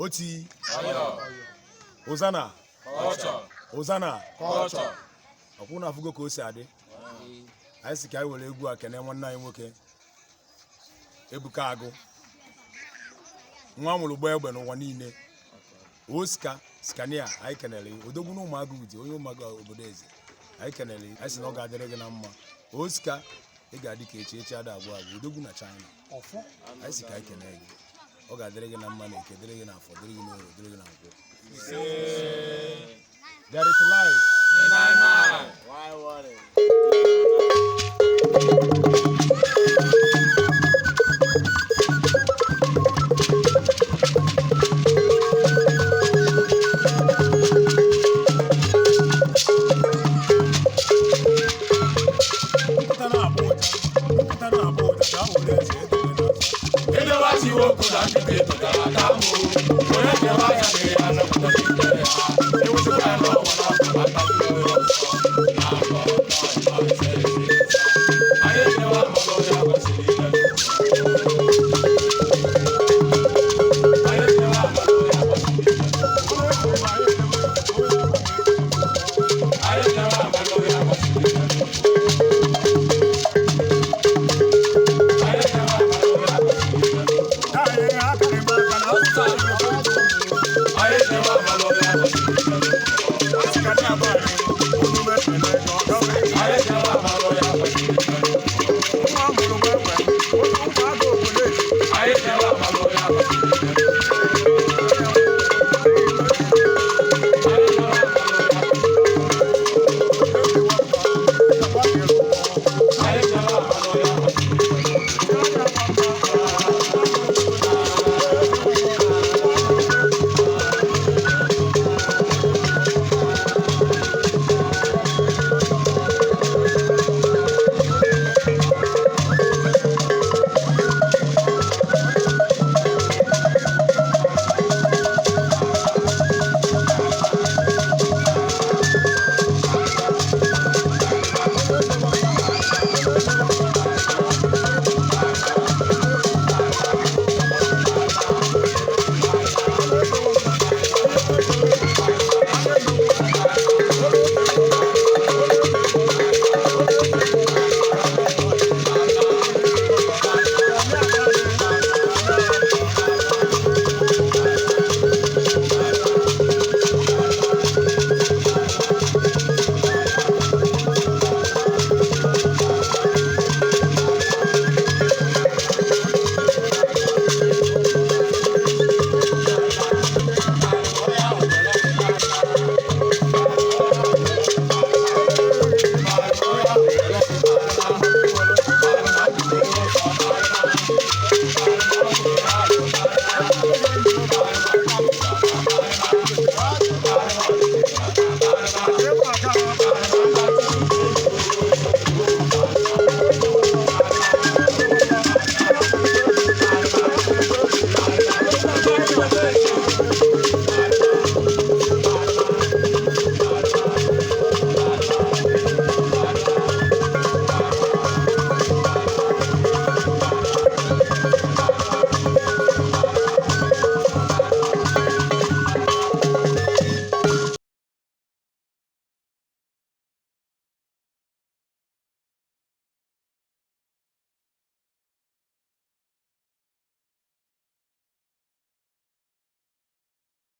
Oti. Hosannah. Hosannah. Akwụna afụgo ka o si adị. Anyị si ka anyị were egwu a kene nwanne anyị nwoke Ebuka Agu. Nwa Amulu Gba Egbe n'ụwa niile. Osika skania anyị kenere odogwu na ụmụagụ ụdị onye ụmụagụ obodo eze. Anyị kenere anyị si na ọ ga-adịrị gị na mma. Osika ị ga-adị ka echi ada agwụ agwụ odogwu na China. Anyị si ka anyị kenere gị. Ọ ga-adịrị gị na mma na eke dịrị gị na afọ dịrị gị n'oro dịrị gị na nkwụ. There is life in my mind.